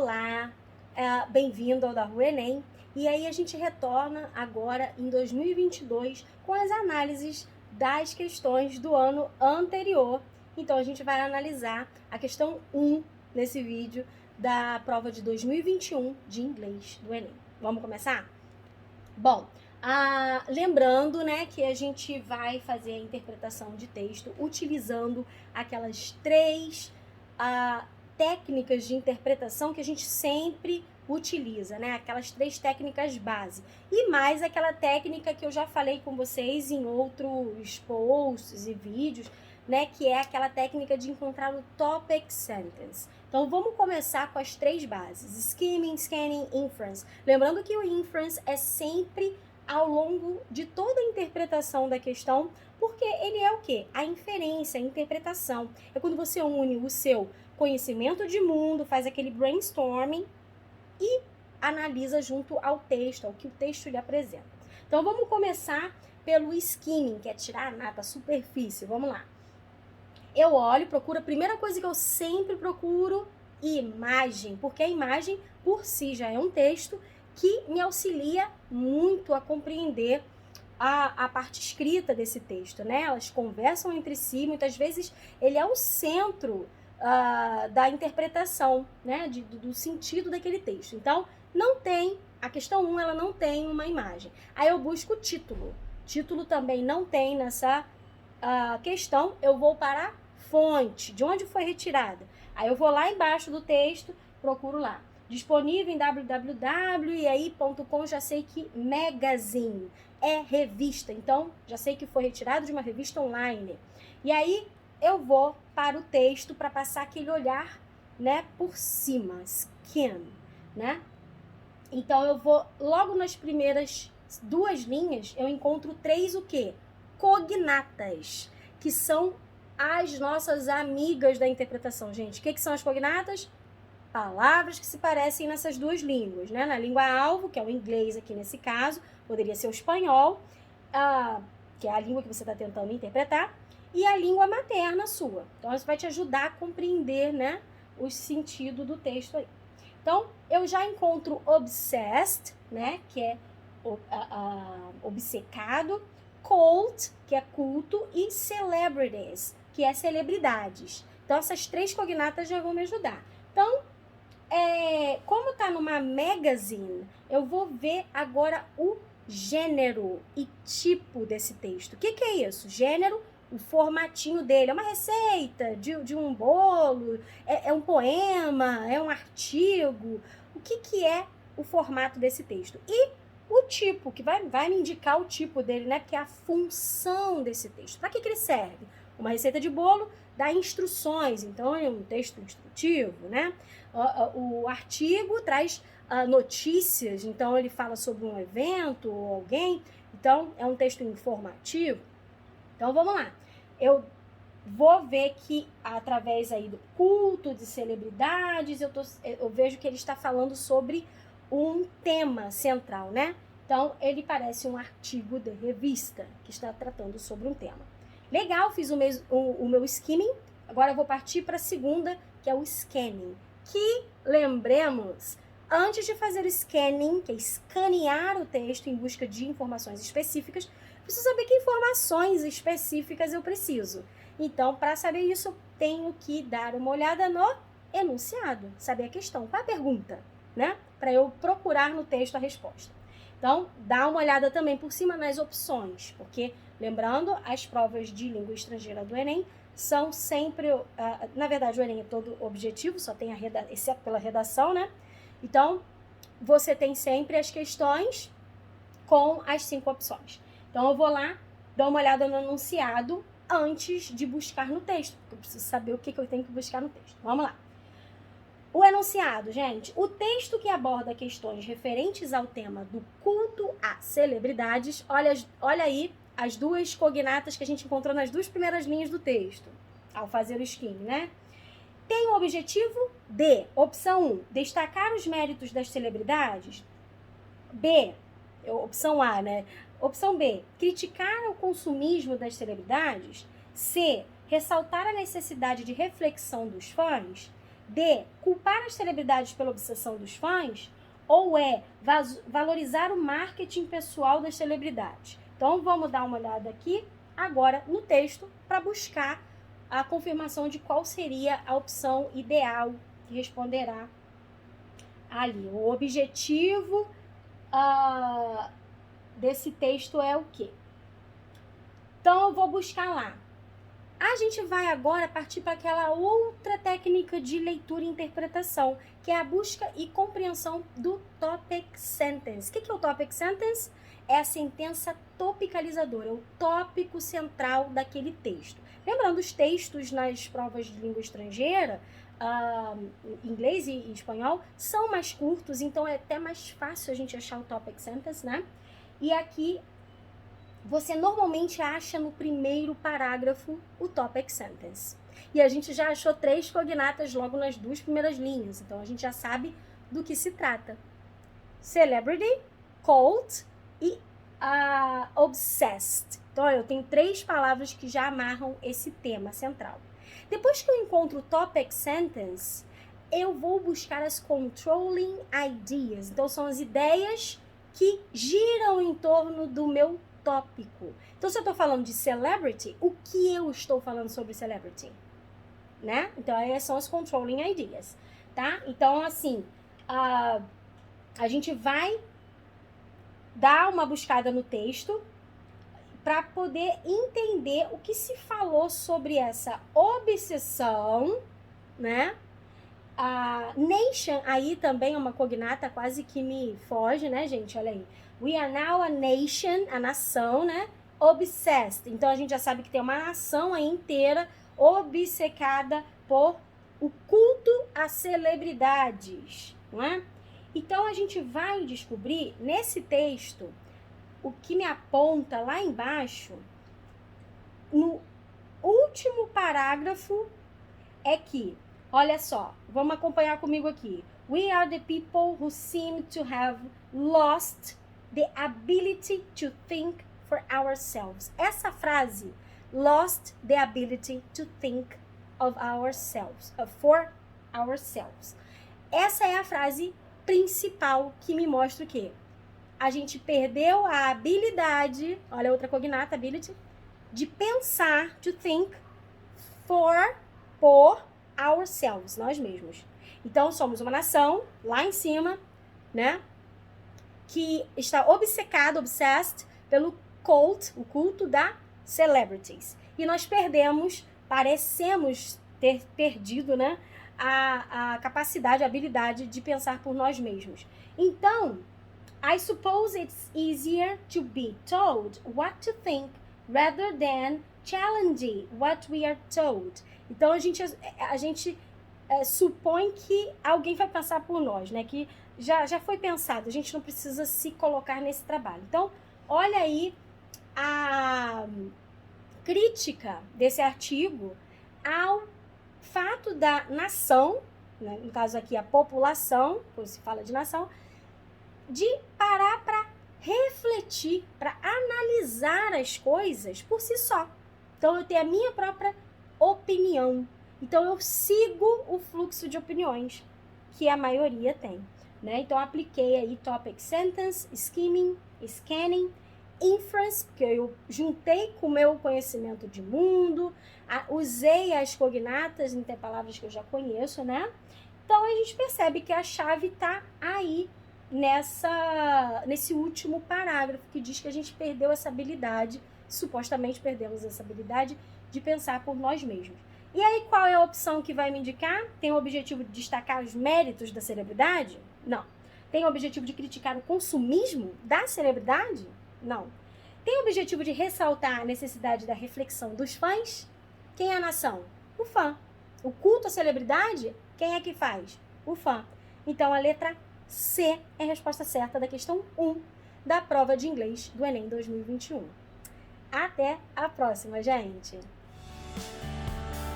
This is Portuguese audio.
Olá, bem-vindo ao Da Rua Enem. E aí a gente retorna agora em 2022 com as análises das questões do ano anterior. Então a gente vai analisar a questão 1 nesse vídeo da prova de 2021 de inglês do Enem. Vamos começar? Bom, lembrando, né, que a gente vai fazer a interpretação de texto utilizando aquelas três técnicas de interpretação que a gente sempre utiliza, né? Aquelas três técnicas base. E mais aquela técnica que eu já falei com vocês em outros posts e vídeos, né? Que é aquela técnica de encontrar o topic sentence. Então, vamos começar com as três bases. Skimming, scanning, inference. Lembrando que o inference é sempre ao longo de toda a interpretação da questão, porque ele é o quê? A inferência, a interpretação. É quando você une o seu conhecimento de mundo, faz aquele brainstorming e analisa junto ao texto, ao que o texto lhe apresenta. Então, vamos começar pelo skimming, que é tirar a nata, a superfície. Vamos lá. Eu olho, procuro, a primeira coisa que eu sempre procuro, imagem, porque a imagem por si já é um texto que me auxilia muito a compreender a parte escrita desse texto, né? Elas conversam entre si, muitas vezes ele é o centro da interpretação, né? Do sentido daquele texto. Então, a questão 1, ela não tem uma imagem. Aí eu busco o título. Título também não tem nessa questão. Eu vou para a fonte, de onde foi retirada. Aí eu vou lá embaixo do texto, procuro lá. Disponível em www e aí.com, já sei que magazine é revista, então já sei que foi retirado de uma revista online. E aí eu vou para o texto para passar aquele olhar, né, por cima, skim, né? Então eu vou logo nas primeiras 2 linhas, eu encontro 3 o quê? Cognatas, que são as nossas amigas da interpretação, gente. O que são as cognatas? Palavras que se parecem nessas 2 línguas, né? Na língua-alvo, que é o inglês aqui nesse caso, poderia ser o espanhol, que é a língua que você está tentando interpretar, e a língua materna sua. Então, isso vai te ajudar a compreender, né, o sentido do texto aí. Então, eu já encontro obsessed, né, que é obcecado, cult, que é culto, e celebrities, que é celebridades. Então, essas 3 cognatas já vão me ajudar. Então, como tá numa magazine, eu vou ver agora o gênero e tipo desse texto. O que é isso? Gênero, o formatinho dele. É uma receita de um bolo, é um poema, é um artigo. O que é o formato desse texto? E o tipo, que vai me indicar o tipo dele, né? Porque é a função desse texto. Para que ele serve? Uma receita de bolo dá instruções, então é um texto instrutivo, né? O artigo traz notícias, então ele fala sobre um evento ou alguém, então é um texto informativo. Então vamos lá, eu vou ver que através aí do culto de celebridades, eu vejo que ele está falando sobre um tema central, né? Então ele parece um artigo de revista que está tratando sobre um tema. Legal, fiz o meu skimming, agora eu vou partir para a segunda, que é o scanning. Que, lembremos, antes de fazer o scanning, que é escanear o texto em busca de informações específicas, preciso saber que informações específicas eu preciso. Então, para saber isso, eu tenho que dar uma olhada no enunciado, saber a questão, qual é a pergunta, né? Para eu procurar no texto a resposta. Então, dá uma olhada também por cima nas opções, porque, lembrando, as provas de língua estrangeira do Enem são sempre, na verdade o Enem é todo objetivo, só tem exceto pela redação, né? Então, você tem sempre as questões com as 5 opções. Então, eu vou lá, dou uma olhada no enunciado antes de buscar no texto, porque eu preciso saber o que eu tenho que buscar no texto. Vamos lá. O enunciado, gente, o texto que aborda questões referentes ao tema do culto a celebridades, olha aí as 2 cognatas que a gente encontrou nas 2 primeiras linhas do texto, ao fazer o skimming, né? Tem o objetivo de, opção 1, destacar os méritos das celebridades. B, opção A, né? Opção B, criticar o consumismo das celebridades. C, ressaltar a necessidade de reflexão dos fãs. de culpar as celebridades pela obsessão dos fãs ou é valorizar o marketing pessoal das celebridades? Então, vamos dar uma olhada aqui agora no texto para buscar a confirmação de qual seria a opção ideal que responderá ali. O objetivo desse texto é o quê? Então, eu vou buscar lá. A gente vai agora partir para aquela outra técnica de leitura e interpretação, que é a busca e compreensão do topic sentence. O que é o topic sentence? É a sentença topicalizadora, é o tópico central daquele texto. Lembrando, os textos nas provas de língua estrangeira, inglês e espanhol, são mais curtos, então é até mais fácil a gente achar o topic sentence, né? E aqui você normalmente acha no primeiro parágrafo o topic sentence. E a gente já achou 3 cognatas logo nas 2 primeiras linhas, então a gente já sabe do que se trata. Celebrity, cult e obsessed. Então, eu tenho 3 palavras que já amarram esse tema central. Depois que eu encontro o topic sentence, eu vou buscar as controlling ideas. Então, são as ideias que giram em torno do meu tópico. Então, se eu estou falando de celebrity, o que eu estou falando sobre celebrity? Né? Então, essas são as controlling ideas, tá? Então, assim, a gente vai dar uma buscada no texto para poder entender o que se falou sobre essa obsessão, né? A nation, aí também é uma cognata quase que me foge, né, gente? Olha aí. We are now a nation, a nação, né? Obsessed. Então, a gente já sabe que tem uma nação aí inteira obcecada por o culto às celebridades, não é? Então, a gente vai descobrir nesse texto o que me aponta lá embaixo, no último parágrafo, é que, olha só, vamos acompanhar comigo aqui. We are the people who seem to have lost the ability to think for ourselves. Essa frase, lost the ability to think of ourselves, for ourselves. Essa é a frase principal que me mostra o quê? A gente perdeu a habilidade, olha outra cognata, ability, de pensar, to think, por ourselves, nós mesmos. Então, somos uma nação, lá em cima, né, que está obcecada, obsessed, pelo cult, o culto da celebrities. E nós parecemos ter perdido, né, a capacidade, a habilidade de pensar por nós mesmos. Então, I suppose it's easier to be told what to think rather than challenging what we are told. Então, a gente supõe que alguém vai pensar por nós, né? Que já foi pensado, a gente não precisa se colocar nesse trabalho. Então, olha aí a crítica desse artigo ao fato da nação, né, no caso aqui a população, quando se fala de nação, de parar para refletir, para analisar as coisas por si só. Então, eu tenho a minha própria opinião. Então, eu sigo o fluxo de opiniões que a maioria tem, né? Então, apliquei aí topic sentence, skimming, scanning, inference, porque eu juntei com o meu conhecimento de mundo, usei as cognatas, em ter palavras que eu já conheço, né? Então, a gente percebe que a chave está aí, nesse último parágrafo, que diz que a gente perdeu essa habilidade, supostamente perdemos essa habilidade de pensar por nós mesmos. E aí, qual é a opção que vai me indicar? Tem o objetivo de destacar os méritos da celebridade? Não. Tem o objetivo de criticar o consumismo da celebridade? Não. Tem o objetivo de ressaltar a necessidade da reflexão dos fãs? Quem é a nação? O fã. O culto à celebridade? Quem é que faz? O fã. Então, a letra C é a resposta certa da questão 1 da prova de inglês do Enem 2021. Até a próxima, gente!